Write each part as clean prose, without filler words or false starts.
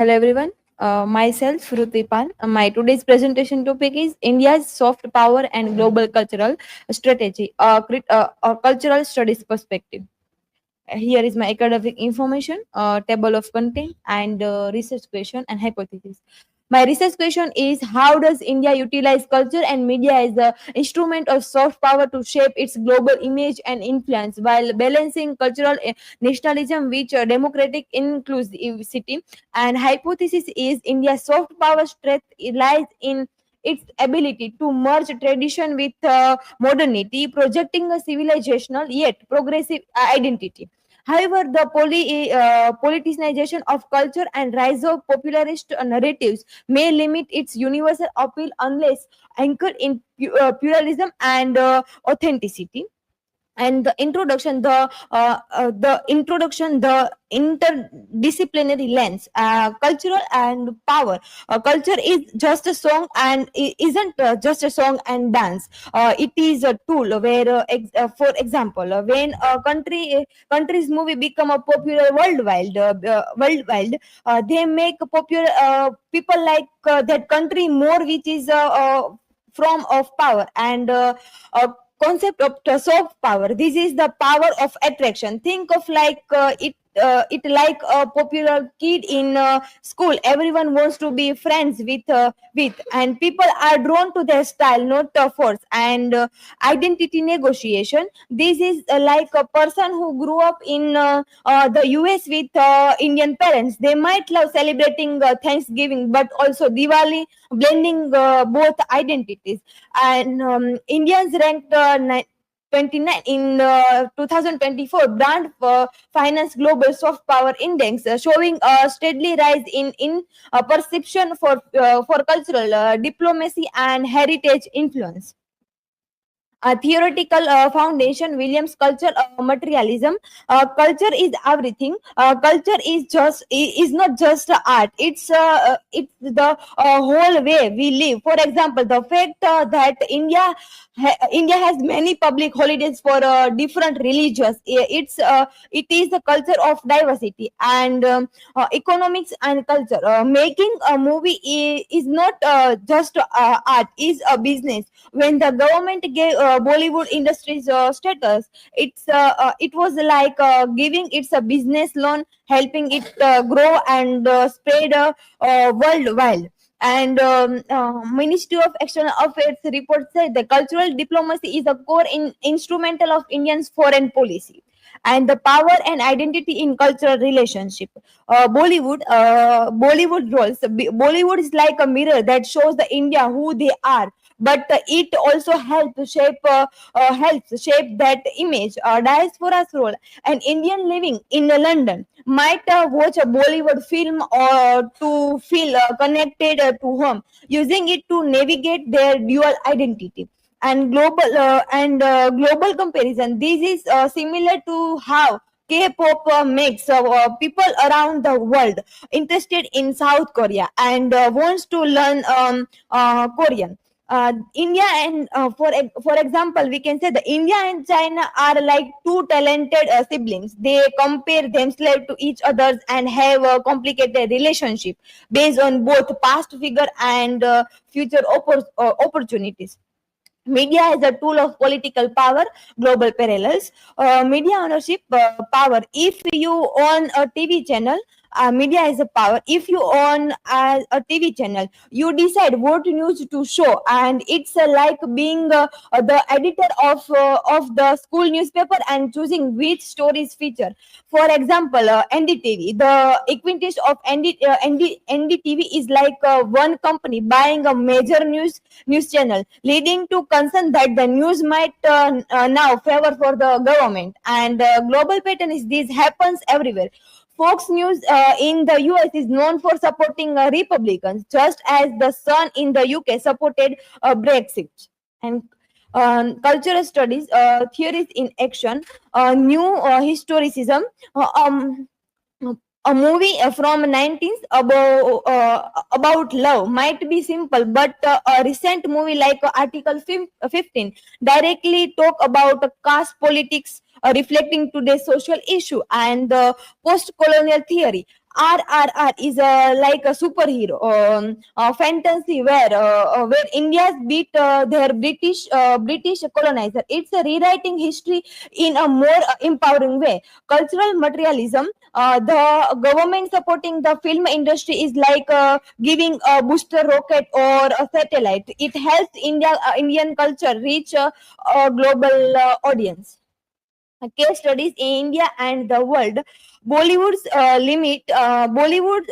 Hello everyone. Myself Rutipal. My today's presentation topic is India's soft power and global cultural strategy, a cultural studies perspective. Here is my academic information, table of content, and research question and hypothesis. My research question is: how does India utilize culture and media as the instrument of soft power to shape its global image and influence while balancing cultural nationalism with democratic inclusivity? And hypothesis is India's soft power strength lies in its ability to merge tradition with modernity, projecting a civilizational yet progressive identity. However, the politicization of culture and rise of popularist narratives may limit its universal appeal unless anchored in pluralism and authenticity. And the interdisciplinary lens, cultural and power. Culture is just a song and isn't just a song and dance. It is a tool where for example, when a country's movie become a popular worldwide, they make popular people like that country more, which is from of power and concept of the soft power. This is the power of attraction. Think of like it like a popular kid in school. Everyone wants to be friends with, and people are drawn to their style, not force. And identity negotiation. This is like a person who grew up in the US with Indian parents. They might love celebrating Thanksgiving, but also Diwali, blending both identities. And Indians ranked 29 in 2024 brand finance global soft power index, showing a steadily rise in perception for cultural diplomacy and heritage influence. A theoretical foundation, Williams culture materialism. Culture is everything. Culture is not just art, it's the whole way we live. For example, the fact that India has many public holidays for different religions. It is the culture of diversity. And economics and culture. Making a movie is not just art, is a business. When the government gave Bollywood industry's status, it was like giving it a business loan, helping it grow and spread worldwide. And Ministry of External Affairs report said the cultural diplomacy is a core instrumental of India's foreign policy. And the power and identity in cultural relationship. Bollywood roles. Bollywood is like a mirror that shows the India who they are, but it also helps shape that image. Diaspora's role. An Indian living in London might watch a Bollywood film or to feel connected to home, using it to navigate their dual identity. And global comparison. This is similar to how K-pop makes people around the world interested in South Korea and wants to learn Korean. India and for example, we can say the India and China are like two talented siblings. They compare themselves to each others and have a complicated relationship based on both past figure and future opportunities. Media as a tool of political power, global parallels. Media ownership power. If you own a TV channel, media is a power. If you own a TV channel, you decide what news to show, and it's like being the editor of the school newspaper and choosing which stories feature. For example, NDTV, the equivalent of NDTV is like one company buying a major news channel, leading to concern that the news might now favor for the government. And global pattern is this happens everywhere. Fox News in the US is known for supporting Republicans, just as the Sun in the UK supported Brexit. And cultural studies, theories in action, new historicism. A movie from 19th about love might be simple, but a recent movie like Article 15 directly talk about caste politics, reflecting today's social issue. And post-colonial theory. RRR is like a superhero fantasy where India's beat their British colonizer. It's rewriting history in a more empowering way. Cultural materialism. The government supporting the film industry is like giving a booster rocket or a satellite. It helps Indian culture reach a global audience. Case studies in India and the world. Bollywood.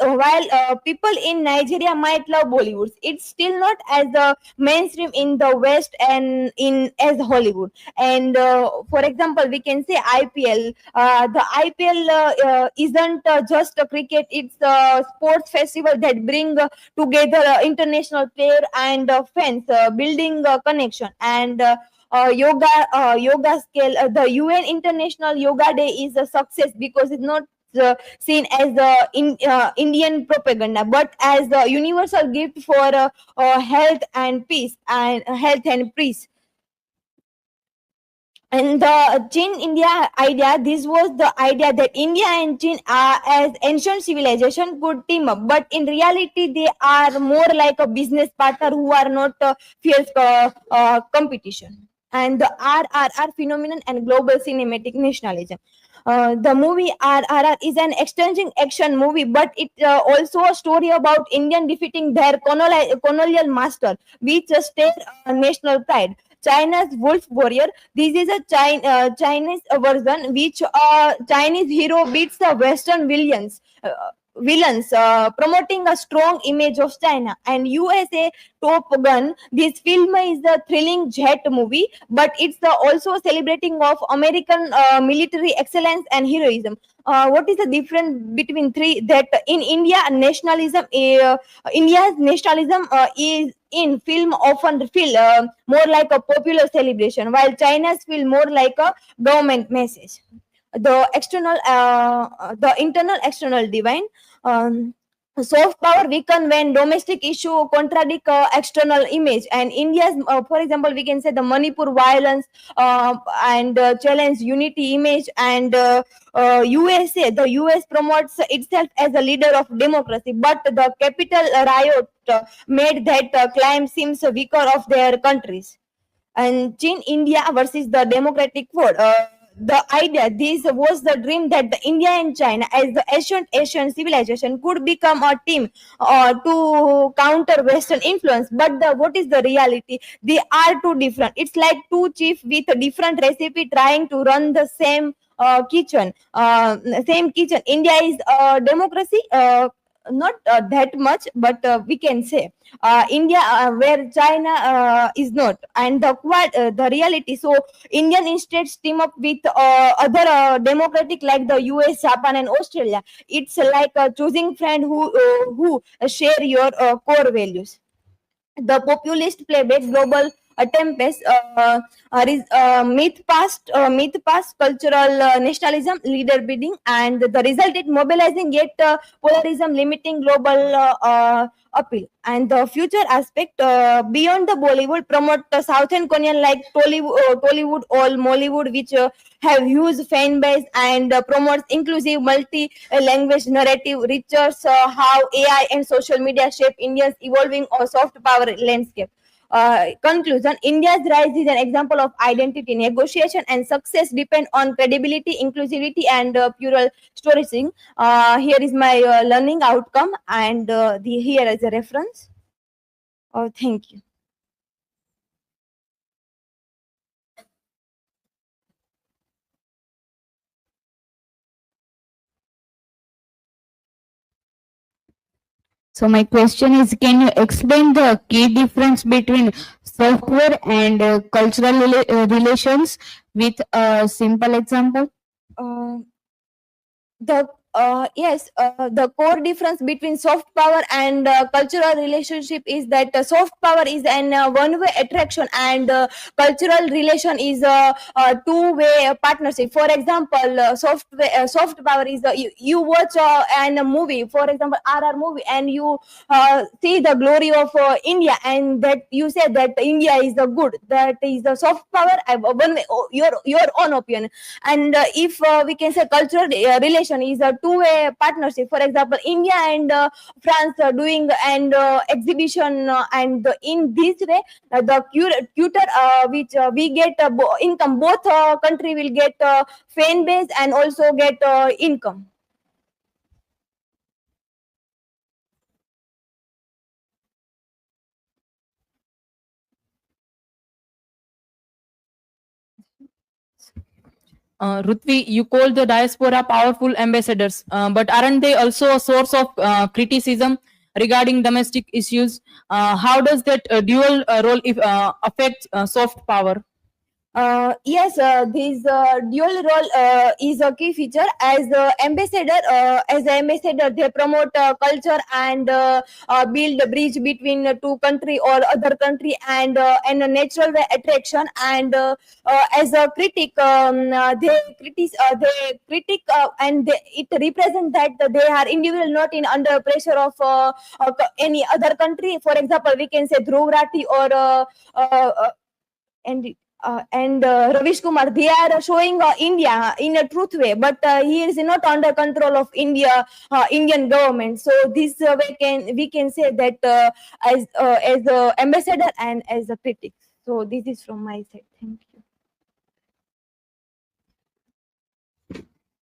While people in Nigeria might love Bollywood, it's still not as mainstream in the West and in as Hollywood. And for example, we can say IPL. The IPL isn't just a cricket; it's a sports festival that bring together international player and fans, building connection and yoga scale. The UN International Yoga Day is a success because it's not seen as Indian propaganda, but as a universal gift for health and peace and health and peace. And the Chin India idea, this was the idea that India and Chin as ancient civilization could team up, but in reality they are more like a business partner who are not fierce competition. And the RRR phenomenon and global cinematic nationalism. The movie RRR is an exchanging action movie, but it also a story about Indian defeating their colonial master, which state national pride. China's Wolf Warrior. This is a Chinese version, which Chinese hero beats the Western villains, promoting a strong image of China. And USA Top Gun. This film is a thrilling jet movie, but it's also celebrating of American military excellence and heroism. What is the difference between three? That in India's nationalism is in film often feel more like a popular celebration, while China's feel more like a government message. The internal external divine. Soft power weaken when domestic issue contradict external image. And India's, for example, we can say the Manipur violence and challenge unity image. And USA, the US promotes itself as a leader of democracy, but the capital riot made that claim seems weaker of their countries. And Chin India versus the democratic world. The idea, this was the dream that the India and China, as the ancient Asian civilization, could become a team to counter Western influence. But what is the reality? They are too different. It's like two chiefs with a different recipe trying to run the same kitchen. Same kitchen. India is a democracy. Not that much, but we can say India, where China is not, and the reality. So Indian states team up with other democratic like the US, Japan, and Australia. It's like choosing friend who share your core values. The populist playback global tempest myth past cultural nationalism leader bidding, and the result is mobilizing yet polarism limiting global appeal. And the future aspect, beyond the Bollywood promote southern Korean like Tollywood or Mollywood, which have huge fan base and promotes inclusive multi-language narrative. Research how AI and social media shape India's evolving or soft power landscape. Conclusion: India's rise is an example of identity negotiation, and success depend on credibility, inclusivity, and plural storytelling. Here is my learning outcome, and here is a reference. Thank you. So my question is, can you explain the key difference between software and cultural relations with a simple example? Uh, the core difference between soft power and cultural relationship is that soft power is an one-way attraction, and cultural relation is a two-way partnership. For example, soft power is you watch a movie, for example RR movie, and you see the glory of India, and that you say that India is the good, that is the soft power. One way, your own opinion. And if we can say cultural relation is a two two-way partnership. For example, India and France doing and exhibition, and in this way, the tutor which we get income. Both country will get fan base and also get income. Rutvi, you call the diaspora powerful ambassadors, but aren't they also a source of criticism regarding domestic issues? How does that dual role affect soft power? Yes, this dual role is a key feature. As ambassador, they promote culture and build a bridge between two country or other country, and a natural way attraction. And as a critic, they critic, it represents that they are individual, not in under pressure of any other country. For example, we can say Dhruv Rathi or and Ravish Kumar, they are showing India in a truth way, but he is not under control of Indian government. So this way we can say that as ambassador and as a critic. So this is from my side. Thank you.